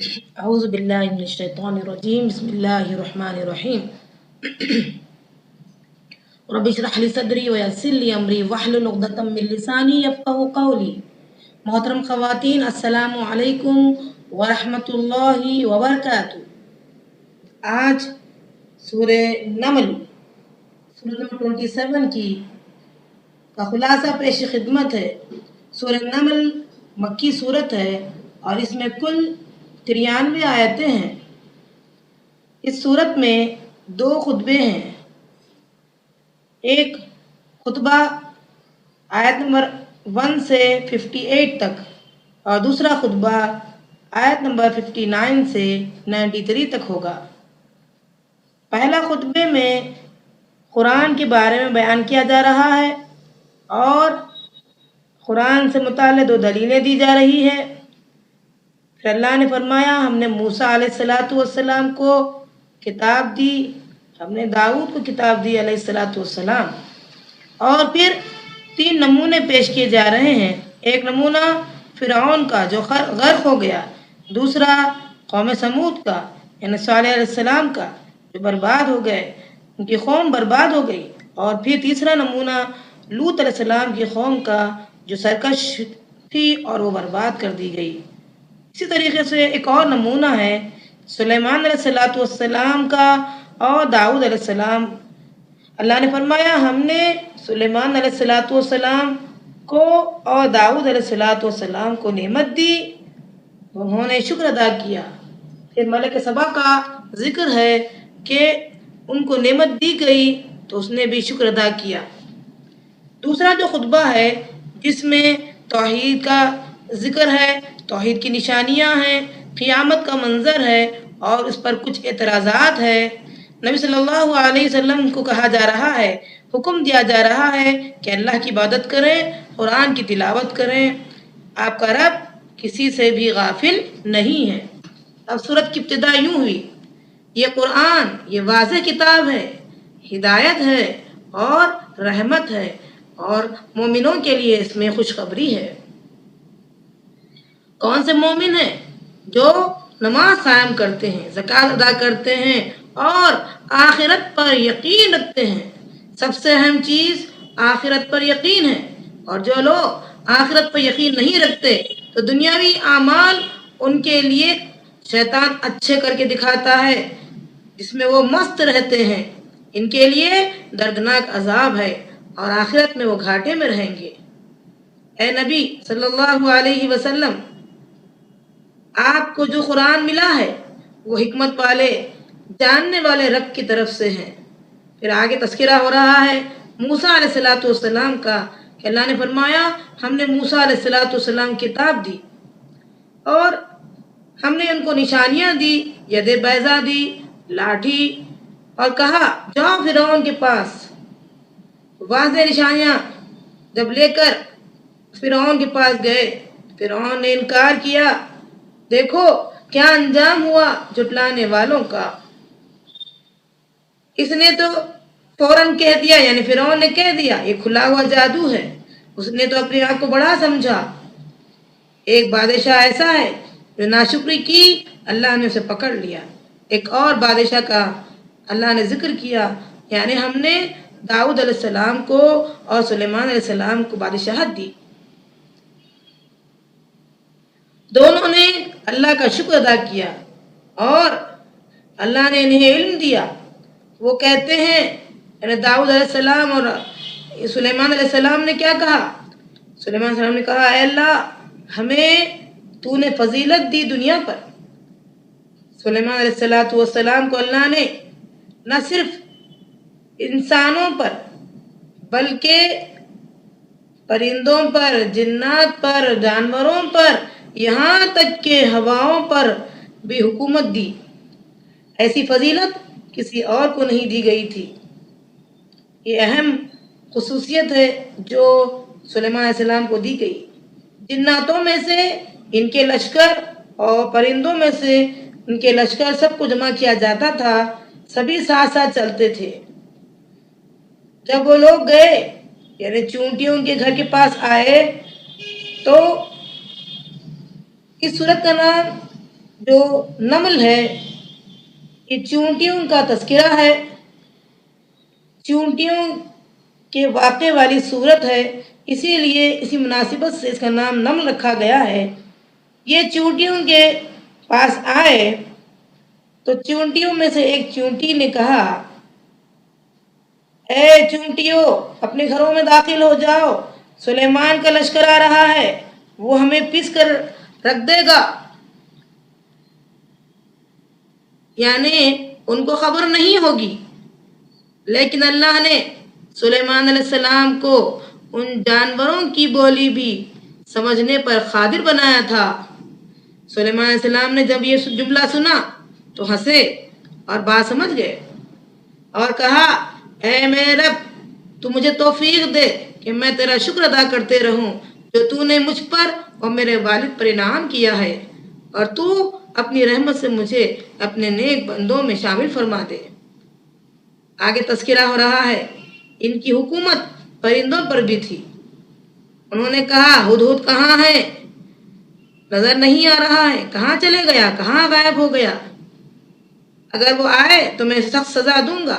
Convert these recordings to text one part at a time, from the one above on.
اعوذ باللہ من الشیطان الرجیم بسم اللہ الرحمن الرحیم رب اشرح لی صدری ویسر لی امری واحلل عقدۃ من لسانی یفقہوا قولی۔ محترم خواتین، السلام علیکم ورحمۃ اللہ وبرکاتہ۔ آج سورہ نمل سورہ نمبر 27 کا خلاصہ پیش خدمت ہے۔ سورہ نمل مکی صورت ہے اور اس میں کل 93 آیتیں ہیں۔ اس صورت میں 2 خطبے ہیں۔ ایک خطبہ آیت نمبر 1 سے 58 تک اور دوسرا خطبہ آیت نمبر 59 سے 93 تک ہوگا۔ پہلا خطبے میں قرآن کے بارے میں بیان کیا جا رہا ہے اور قرآن سے متعلق 2 دلیلیں دی جا رہی ہے۔ پھر اللہ نے فرمایا ہم نے موسیٰ علیہ السلام کو کتاب دی، ہم نے داؤد کو کتاب دی علیہ السلام۔ اور پھر 3 نمونے پیش کیے جا رہے ہیں۔ ایک نمونہ فرعون کا جو غرق ہو گیا، دوسرا قوم سمود کا یعنی صالح علیہ السلام کا جو برباد ہو گئے، ان کی قوم برباد ہو گئی، اور پھر تیسرا نمونہ لوط علیہ السلام کی قوم کا جو سرکش تھی اور وہ برباد کر دی گئی۔ اسی طریقے سے ایک اور نمونہ ہے سلیمان علیہ السلام کا اور داؤد علیہ السلام۔ اللہ نے فرمایا ہم نے سلیمان علیہ السلام کو اور داؤد علیہ السلام کو نعمت دی، انہوں نے شکر ادا کیا۔ پھر ملک سبا کا ذکر ہے کہ ان کو نعمت دی گئی تو اس نے بھی شکر ادا کیا۔ دوسرا جو خطبہ ہے جس میں توحید کا ذکر ہے، توحید کی نشانیاں ہیں، قیامت کا منظر ہے اور اس پر کچھ اعتراضات ہے۔ نبی صلی اللہ علیہ وسلم کو کہا جا رہا ہے، حکم دیا جا رہا ہے کہ اللہ کی عبادت کریں، قرآن کی تلاوت کریں، آپ کا رب کسی سے بھی غافل نہیں ہے۔ اب سورت کی ابتدا یوں ہوئی، یہ قرآن یہ واضح کتاب ہے، ہدایت ہے اور رحمت ہے، اور مومنوں کے لیے اس میں خوشخبری ہے۔ کون سے مومن ہیں؟ جو نماز قائم کرتے ہیں، زکوٰۃ ادا کرتے ہیں اور آخرت پر یقین رکھتے ہیں۔ سب سے اہم چیز آخرت پر یقین ہے، اور جو لوگ آخرت پر یقین نہیں رکھتے تو دنیاوی اعمال ان کے لیے شیطان اچھے کر کے دکھاتا ہے جس میں وہ مست رہتے ہیں، ان کے لیے دردناک عذاب ہے اور آخرت میں وہ گھاٹے میں رہیں گے۔ اے نبی صلی اللہ علیہ وسلم، آپ کو جو قرآن ملا ہے وہ حکمت والے جاننے والے رب کی طرف سے ہیں۔ پھر آگے تذکرہ ہو رہا ہے موسیٰ علیہ السلام کا کہ اللہ نے فرمایا ہم نے موسیٰ علیہ السلام کتاب دی اور ہم نے ان کو نشانیاں دی، ید بیضا دی، لاٹھی، اور کہا جاؤ فرعون کے پاس۔ واضح نشانیاں جب لے کر فرعون کے پاس گئے، فرعون نے انکار کیا۔ دیکھو کیا انجام ہوا جھٹلانے والوں کا۔ اس نے تو فوراً کہہ دیا، یعنی فرعون نے کہہ دیا یہ کھلا ہوا جادو ہے۔ اس نے تو اپنے آپ کو بڑا سمجھا۔ ایک بادشاہ ایسا ہے جو ناشکری کی، اللہ نے اسے پکڑ لیا۔ ایک اور بادشاہ کا اللہ نے ذکر کیا، یعنی ہم نے داؤد علیہ السلام کو اور سلیمان علیہ السلام کو بادشاہت دی۔ دونوں نے اللہ کا شکر ادا کیا اور اللہ نے انہیں علم دیا۔ وہ کہتے ہیں، یعنی داؤد علیہ السلام اور سلیمان علیہ السلام نے کیا کہا؟ سلیمان علیہ السلام نے کہا اے اللہ ہمیں تو نے فضیلت دی دنیا پر۔ سلیمان علیہ السلام کو اللہ نے نہ صرف انسانوں پر بلکہ پرندوں پر، جنات پر، جانوروں پر، یہاں تک کہ ہواؤں پر بھی حکومت دی۔ ایسی فضیلت کسی اور کو نہیں دی گئی تھی۔ یہ اہم خصوصیت ہے جو سلیمان علیہ السلام کو دی گئی۔ جناتوں میں سے ان کے لشکر اور پرندوں میں سے ان کے لشکر سب کو جمع کیا جاتا تھا، سبھی ساتھ ساتھ چلتے تھے۔ جب وہ لوگ گئے یعنی چونٹیوں کے گھر کے پاس آئے تو اس سورت کا نام جو نمل ہے یہ چونٹیوں کا تذکرہ ہے، چونٹیوں کے واقع والی صورت ہے، اسی لیے اسی مناسبت سے اس کا نام نمل رکھا گیا ہے۔ یہ چونٹیوں کے پاس آئے تو چونٹیوں میں سے ایک چونٹی نے کہا، اے چونٹیوں، اپنے گھروں میں داخل ہو جاؤ، سلیمان کا لشکر آ رہا ہے، وہ ہمیں پیس کر رکھ دے گا۔ یعنی ان کو خبر نہیں ہوگی، لیکن اللہ نے سلیمان علیہ السلام کو ان جانوروں کی بولی بھی سمجھنے پر قادر بنایا تھا۔ سلیمان علیہ السلام نے جب یہ جملہ سنا تو ہنسے اور بات سمجھ گئے اور کہا، اے میرے رب، تو مجھے توفیق دے کہ میں تیرا شکر ادا کرتے رہوں جو تو نے مجھ پر اور میرے والد پر انعام کیا ہے، اور تو اپنی رحمت سے مجھے اپنے نیک بندوں میں شامل فرما دے۔ آگے تذکرہ ہو رہا ہے، ان کی حکومت پرندوں پر بھی تھی۔ انہوں نے کہا، ہدہد کہاں ہے؟ نظر نہیں آ رہا ہے، کہاں چلے گیا، کہاں غائب ہو گیا؟ اگر وہ آئے تو میں سخت سزا دوں گا،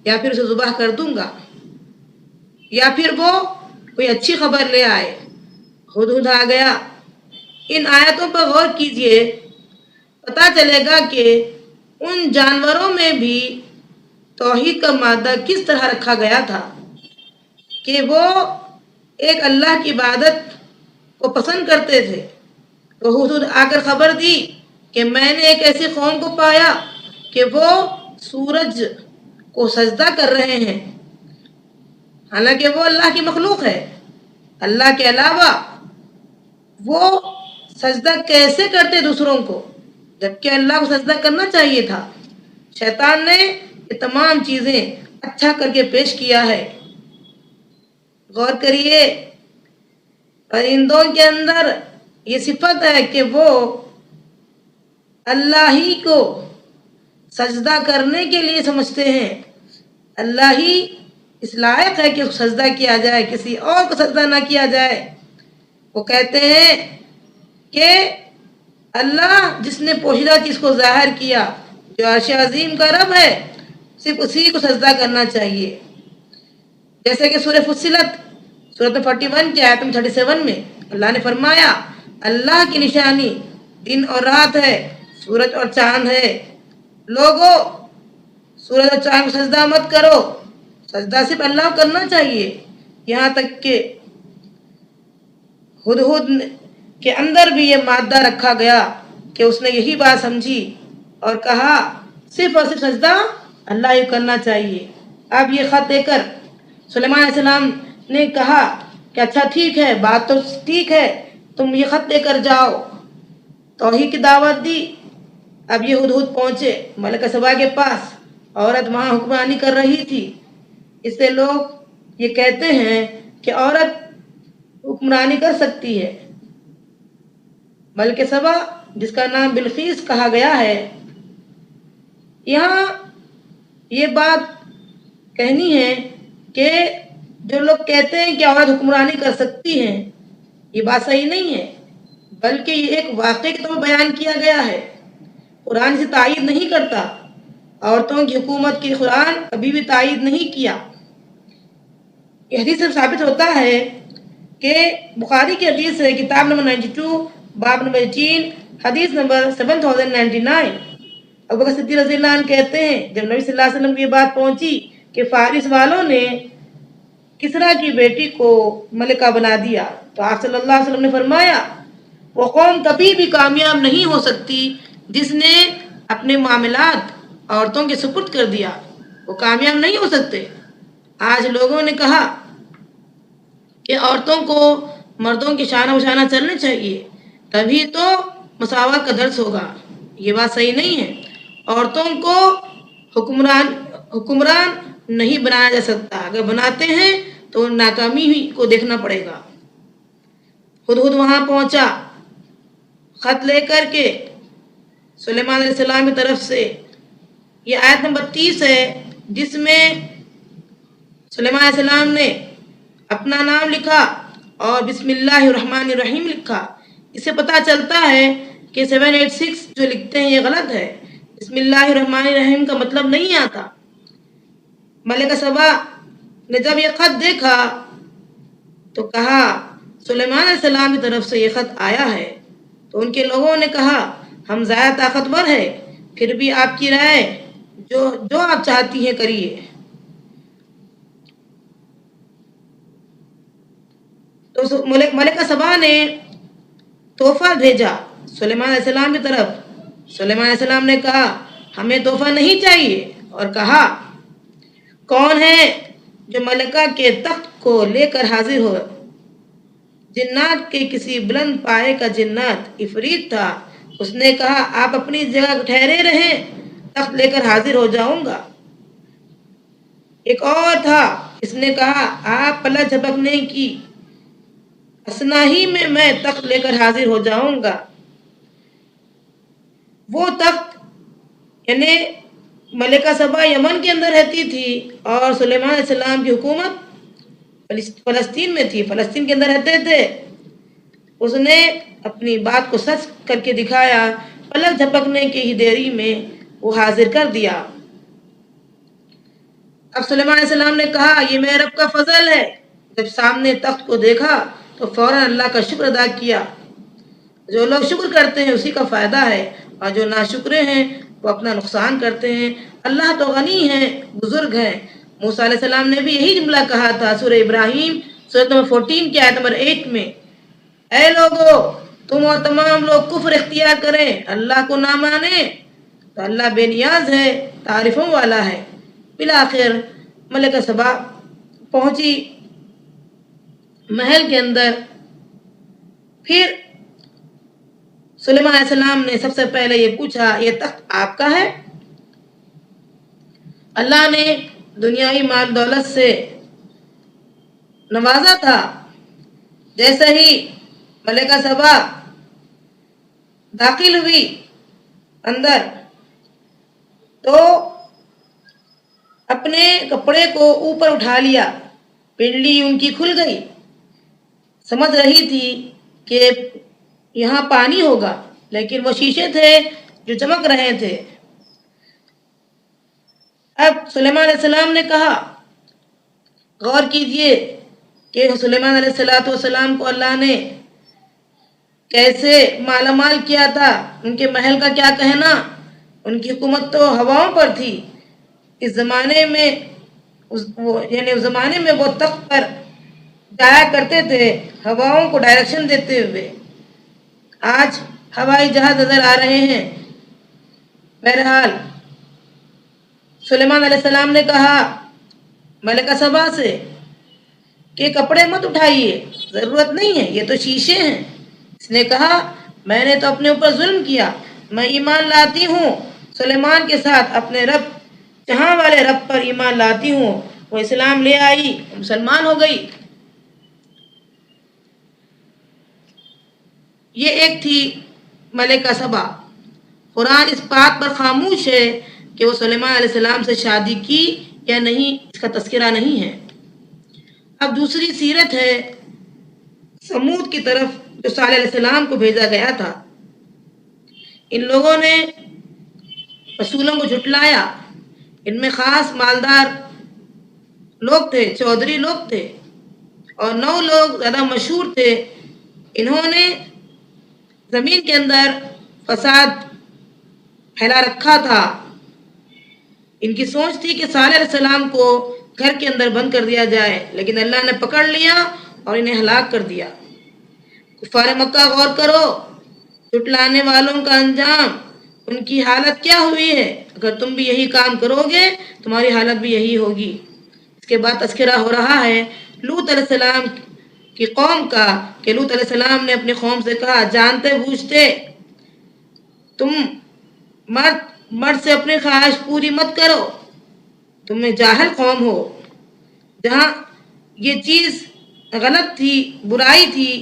یا پھر اسے ذبح کر دوں گا، یا پھر وہ کوئی اچھی خبر لے آئے۔ ہدہد آ گیا۔ ان آیتوں پر غور کیجئے، پتہ چلے گا کہ ان جانوروں میں بھی توحید کا مادہ کس طرح رکھا گیا تھا کہ وہ ایک اللہ کی عبادت کو پسند کرتے تھے۔ تو ہدہد آ کر خبر دی کہ میں نے ایک ایسی قوم کو پایا کہ وہ سورج کو سجدہ کر رہے ہیں، حالانکہ وہ اللہ کی مخلوق ہے۔ اللہ کے علاوہ وہ سجدہ کیسے کرتے دوسروں کو، جبکہ اللہ کو سجدہ کرنا چاہیے تھا۔ شیطان نے یہ تمام چیزیں اچھا کر کے پیش کیا ہے۔ غور کریے، پرندوں کے اندر یہ صفت ہے کہ وہ اللہ ہی کو سجدہ کرنے کے لیے سمجھتے ہیں، اللہ ہی اس لائق ہے کہ سجدہ کیا جائے، کسی اور کو سجدہ نہ کیا جائے۔ وہ کہتے ہیں کہ اللہ جس نے پوشیدہ چیز کو ظاہر کیا، جو عرش عظیم کا رب ہے، صرف اسی کو سجدہ کرنا چاہیے۔ جیسے کہ سورہ فصلت سورۃ 41 کی آیت 37 میں اللہ نے فرمایا، اللہ کی نشانی دن اور رات ہے، سورج اور چاند ہے، لوگوں سورج اور چاند کو سجدہ مت کرو، سجدہ صرف اللہ کو کرنا چاہیے۔ یہاں تک کہ ہدہد کے اندر بھی یہ مادہ رکھا گیا کہ اس نے یہی بات سمجھی اور کہا صرف اور صرف سجدہ اللہ ہی کرنا چاہیے۔ اب یہ خط دے کر سلیمان علیہ السلام نے کہا کہ اچھا ٹھیک ہے، بات تو ٹھیک ہے، تم یہ خط دے کر جاؤ، توحید کی دعوت دی۔ اب یہ ہدہد پہنچے ملکہ سبا کے پاس، عورت وہاں حکمرانی کر رہی تھی۔ اس سے لوگ یہ کہتے ہیں کہ عورت حکمرانی کر سکتی ہے۔ ملکہ سبا جس کا نام بلقیس کہا گیا ہے، یہاں یہ بات کہنی ہے کہ جو لوگ کہتے ہیں کہ عورت حکمرانی کر سکتی ہے، یہ بات صحیح نہیں ہے، بلکہ یہ ایک واقعے کے طور پر بیان کیا گیا ہے۔ قرآن اسے تائید نہیں کرتا، عورتوں کی حکومت کی قرآن کبھی بھی تائید نہیں کیا۔ یہ حدیث سے ثابت ہوتا ہے کہ بخاری کی حدیث ہے، کتاب نمبر 92 باب نمبر 3 حدیث نمبر 7099۔ ابوبکر صدیق رضی اللہ عنہ کہتے ہیں جب نبی صلی اللہ علیہ وسلم کی یہ بات پہنچی کہ فارس والوں نے کسریٰ کی بیٹی کو ملکہ بنا دیا، تو آپ صلی اللہ علیہ وسلم نے فرمایا، وہ قوم کبھی بھی کامیاب نہیں ہو سکتی جس نے اپنے معاملات عورتوں کے سپرد کر دیا، وہ کامیاب نہیں ہو سکتے۔ آج لوگوں نے کہا کہ عورتوں کو مردوں کی شانہ بشانہ چلنا چاہیے، تبھی تو مساوات کا درس ہوگا۔ یہ بات صحیح نہیں ہے۔ عورتوں کو حکمران نہیں بنایا جا سکتا، اگر بناتے ہیں تو ناکامی ہی کو دیکھنا پڑے گا۔ ہدہد وہاں پہنچا خط لے کر کے سلیمان علیہ السلام کی طرف سے۔ یہ آیت نمبر 30 ہے جس میں سلیمان علیہ السلام نے اپنا نام لکھا اور بسم اللہ الرحمن الرحیم لکھا۔ اس سے پتہ چلتا ہے کہ 786 جو لکھتے ہیں یہ غلط ہے، بسم اللہ الرحمن الرحیم کا مطلب نہیں آتا۔ ملکہ سبا نے جب یہ خط دیکھا تو کہا سلیمان علیہ السلام کی طرف سے یہ خط آیا ہے، تو ان کے لوگوں نے کہا ہم زیادہ طاقتور ہیں، پھر بھی آپ کی رائے جو آپ چاہتی ہیں کریے۔ تو ملکہ سبا نے تحفہ بھیجا سلیمان علیہ السلام کی طرف۔ سلیمان علیہ السلام نے کہا ہمیں تحفہ نہیں چاہیے، اور کہا کون ہے جو ملکہ کے تخت کو لے کر حاضر ہو؟ جنات کے کسی بلند پائے کا جنات عفریت تھا، اس نے کہا آپ اپنی جگہ ٹھہرے رہیں، تخت لے کر حاضر ہو جاؤں گا۔ ایک اور تھا، اس نے کہا آپ پلک جھپکنے کی اثنا ہی میں تخت لے کر حاضر ہو جاؤں گا۔ وہ تخت یعنی ملکہ سبا یمن کے اندر رہتی تھی اور سلیمان علیہ السلام کی حکومت فلسطین میں تھی، فلسطین کے اندر رہتے تھے۔ اس نے اپنی بات کو سچ کر کے دکھایا، پلک جھپکنے کی ہی دیری میں وہ حاضر کر دیا۔ اب سلیمان علیہ السلام نے کہا یہ میرے رب کا فضل ہے۔ جب سامنے تخت کو دیکھا تو فوراً اللہ کا شکر ادا کیا۔ جو لوگ شکر کرتے ہیں اسی کا فائدہ ہے، اور جو ناشکرے ہیں وہ اپنا نقصان کرتے ہیں۔ اللہ تو غنی ہے، بزرگ ہے۔ موسیٰ علیہ السلام نے بھی یہی جملہ کہا تھا سورہ ابراہیم سورۃ نمبر 14 کی آیت نمبر 8 میں، اے لوگو تم اور تمام لوگ کفر اختیار کریں، اللہ کو نہ مانیں تو اللہ بے نیاز ہے، تعریفوں والا ہے۔ بالآخر ملکہ سبا پہنچی محل کے اندر۔ پھر سلیمان علیہ السلام نے سب سے پہلے یہ پوچھا یہ تخت آپ کا ہے؟ اللہ نے دنیاوی مال دولت سے نوازا تھا۔ جیسے ہی ملکہ سبا داخل ہوئی اندر تو اپنے کپڑے کو اوپر اٹھا لیا، پنڈلی ان کی کھل گئی۔ سمجھ رہی تھی کہ یہاں پانی ہوگا، لیکن وہ شیشے تھے جو چمک رہے تھے۔ اب سلیمان علیہ السلام نے کہا غور کیجئے کہ سلیمان علیہ السلام کو اللہ نے کیسے مالا مال کیا تھا، ان کے محل کا کیا کہنا، ان کی حکومت تو ہواؤں پر تھی۔ اس زمانے میں وہ تخت پر جایا کرتے تھے ہواؤں کو ڈائریکشن دیتے ہوئے۔ آج ہوائی جہاز نظر آ رہے ہیں۔ بہرحال سلیمان علیہ السلام نے کہا ملکہ سبا سے کہ کپڑے مت اٹھائیے، ضرورت نہیں ہے، یہ تو شیشے ہیں۔ اس نے کہا میں نے تو اپنے اوپر ظلم کیا، میں ایمان لاتی ہوں سلیمان کے ساتھ اپنے رب جہاں والے رب پر ایمان لاتی ہوں۔ وہ اسلام لے آئی، مسلمان ہو گئی۔ یہ ایک تھی ملکہ سبا۔ قرآن اس بات پر خاموش ہے کہ وہ سلیمان علیہ السلام سے شادی کی یا نہیں، اس کا تذکرہ نہیں ہے۔ اب دوسری سیرت ہے سمود کی طرف جو صالح علیہ السلام کو بھیجا گیا تھا۔ ان لوگوں نے رسولوں کو جھٹلایا۔ ان میں خاص مالدار لوگ تھے، چودھری لوگ تھے، اور 9 لوگ زیادہ مشہور تھے۔ انہوں نے زمین کے اندر فساد پھیلا رکھا تھا۔ ان کی سوچ تھی کہ صالح علیہ السلام کو گھر کے اندر بند کر دیا جائے، لیکن اللہ نے پکڑ لیا اور انہیں ہلاک کر دیا۔ کفار مکہ غور کرو، جھٹلانے والوں کا انجام، ان کی حالت کیا ہوئی ہے۔ اگر تم بھی یہی کام کرو گے تمہاری حالت بھی یہی ہوگی۔ اس کے بعد تذکرہ ہو رہا ہے لوط علیہ السلام کی قوم کا کہ لوط علیہ السلام نے اپنی قوم سے کہا جانتے بوجھتے تم مرد سے اپنی خواہش پوری مت کرو، تم جاہل قوم ہو۔ جہاں یہ چیز غلط تھی، برائی تھی،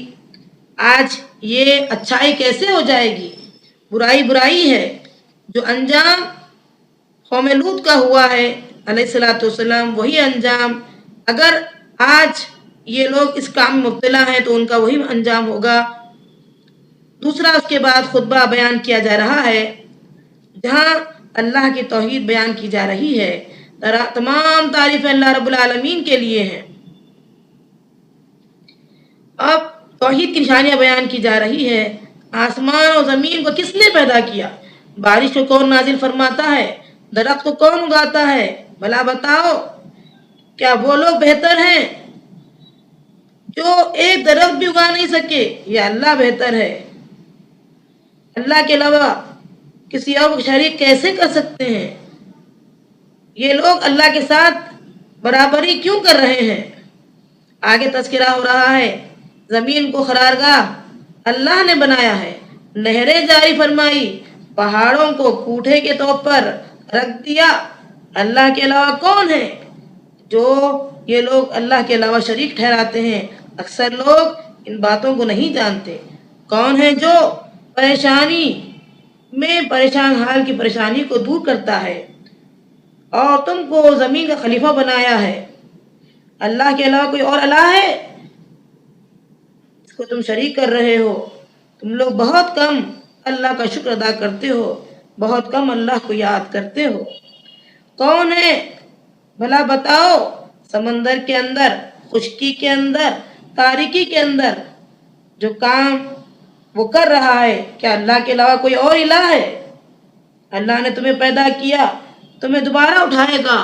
آج یہ اچھائی کیسے ہو جائے گی؟ برائی برائی ہے۔ جو انجام قوم لوط کا ہوا ہے علیہ السلام وہی انجام، اگر آج یہ لوگ اس کام میں مبتلا ہیں تو ان کا وہی انجام ہوگا۔ دوسرا اس کے بعد خطبہ بیان کیا جا رہا ہے جہاں اللہ کی توحید بیان کی جا رہی ہے. تمام تعریفیں اللہ رب العالمین کے لیے ہیں. اب توحید کی نشانیاں بیان کی جا رہی ہے. آسمان اور زمین کو کس نے پیدا کیا؟ بارش کو کون نازل فرماتا ہے؟ درخت کو کون اگاتا ہے؟ بھلا بتاؤ کیا وہ لوگ بہتر ہیں جو ایک درخت بھی اگا نہیں سکے؟ یا اللہ بہتر ہے؟ اللہ کے علاوہ کسی اور کو شریک کیسے کر سکتے ہیں؟ یہ لوگ اللہ کے ساتھ برابری کیوں کر رہے ہیں؟ آگے تذکرہ ہو رہا ہے زمین کو قرارگاہ اللہ نے بنایا ہے، نہریں جاری فرمائی، پہاڑوں کو کوٹھے کے طور پر رکھ دیا. اللہ کے علاوہ کون ہے جو یہ لوگ اللہ کے علاوہ شریک ٹھہراتے ہیں؟ اکثر لوگ ان باتوں کو نہیں جانتے. کون ہے جو پریشانی میں پریشان حال کی پریشانی کو دور کرتا ہے اور تم کو زمین کا خلیفہ بنایا ہے؟ اللہ کے علاوہ کوئی اور الہ ہے اس کو تم شریک کر رہے ہو؟ تم لوگ بہت کم اللہ کا شکر ادا کرتے ہو، بہت کم اللہ کو یاد کرتے ہو. کون ہے بھلا بتاؤ سمندر کے اندر، خشکی کے اندر، تاریکی کے اندر جو کام وہ کر رہا ہے؟ کیا اللہ کے علاوہ کوئی اور الہ ہے؟ اللہ نے تمہیں پیدا کیا، تمہیں دوبارہ اٹھائے گا.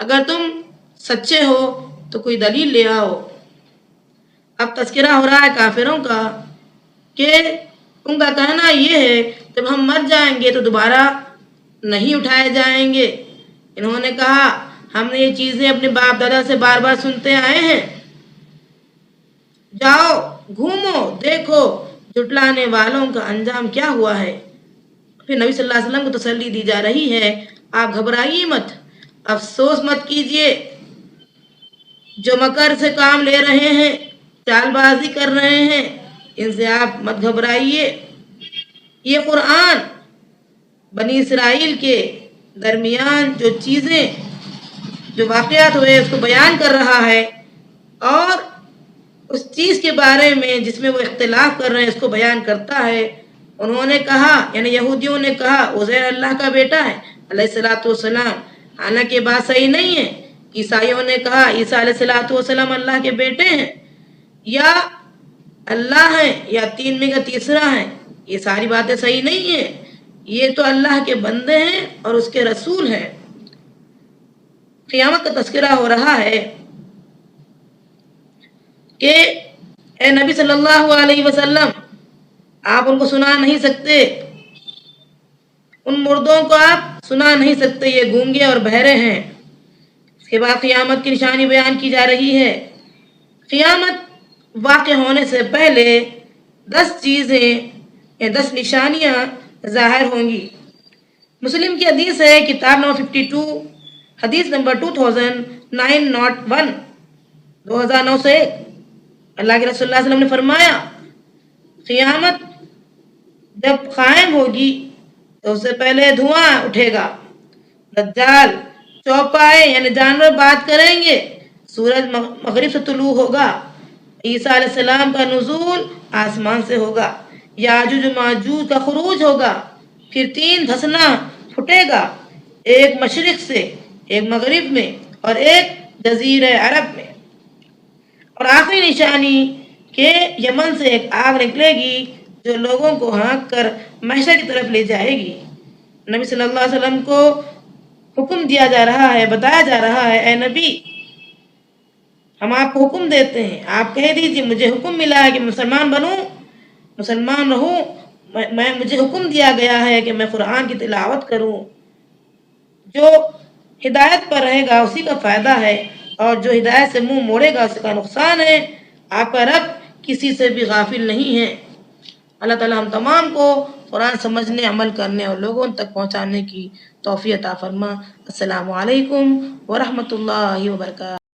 اگر تم سچے ہو تو کوئی دلیل لے آؤ. اب تذکرہ ہو رہا ہے کافروں کا کہ ان کا کہنا یہ ہے جب ہم مر جائیں گے تو دوبارہ نہیں اٹھائے جائیں گے. انہوں نے کہا ہم نے یہ چیزیں اپنے باپ دادا سے بار بار سنتے آئے ہیں. جاؤ گھومو دیکھو جھٹلانے والوں کا انجام کیا ہوا ہے. پھر نبی صلی اللہ علیہ وسلم کو تسلی دی جا رہی ہے آپ گھبرائیے مت، افسوس مت کیجیے. جو مکر سے کام لے رہے ہیں، چال بازی کر رہے ہیں، ان سے آپ مت گھبرائیے. یہ قرآن بنی اسرائیل کے درمیان جو چیزیں جو واقعات ہوئے اس کو بیان کر رہا ہے اور اس چیز کے بارے میں جس میں وہ اختلاف کر رہے ہیں اس کو بیان کرتا ہے. انہوں نے کہا یعنی یہودیوں نے کہا عزیر اللہ کا بیٹا ہے علیہ الصلوۃ والسلام، حالانکہ بات صحیح نہیں ہے. عیسائیوں نے کہا عیسیٰ علیہ الصلوۃ والسلام اللہ کے بیٹے ہیں یا اللہ ہیں یا تین میں کا تیسرا ہے. یہ ساری باتیں صحیح نہیں ہیں. یہ تو اللہ کے بندے ہیں اور اس کے رسول ہیں. قیامت کا تذکرہ ہو رہا ہے کہ اے نبی صلی اللہ علیہ وسلم آپ ان کو سنا نہیں سکتے، ان مردوں کو آپ سنا نہیں سکتے، یہ گونگے اور بہرے ہیں. اس کے بعد قیامت کی نشانی بیان کی جا رہی ہے. قیامت واقع ہونے سے پہلے 10 چیزیں یا 10 نشانیاں ظاہر ہوں گی. مسلم کی حدیث ہے کتاب نمبر 52 حدیث نمبر 2901 2009 اللہ کے رسول اللہ علیہ وسلم نے فرمایا قیامت جب قائم ہوگی تو اس سے پہلے دھواں اٹھے گا، دجال چوپائے یعنی جانور بات کریں گے، سورج مغرب سے طلوع ہوگا، عیسیٰ علیہ السلام کا نزول آسمان سے ہوگا، یاجوج و ماجوج کا خروج ہوگا، پھر 3 دھسنا پھٹے گا، ایک مشرق سے، ایک مغرب میں اور ایک جزیرہ عرب میں. اور آخری نشانی کہ یمن سے ایک آگ نکلے گی جو لوگوں کو ہانک کر محشر کی طرف لے جائے گی. نبی صلی اللہ علیہ وسلم کو حکم دیا جا رہا ہے، بتایا جا رہا ہے اے نبی ہم آپ کو حکم دیتے ہیں، آپ کہہ دیجیے مجھے حکم ملا ہے کہ مسلمان بنوں، مسلمان رہوں، مجھے حکم دیا گیا ہے کہ میں قرآن کی تلاوت کروں. جو ہدایت پر رہے گا اسی کا فائدہ ہے اور جو ہدایت سے منہ موڑے گا اس کا نقصان ہے. آپ کا رب کسی سے بھی غافل نہیں ہے. اللہ تعالیٰ ہم تمام کو قرآن سمجھنے، عمل کرنے اور لوگوں تک پہنچانے کی توفیق عطا فرما. السلام علیکم ورحمۃ اللہ وبرکاتہ.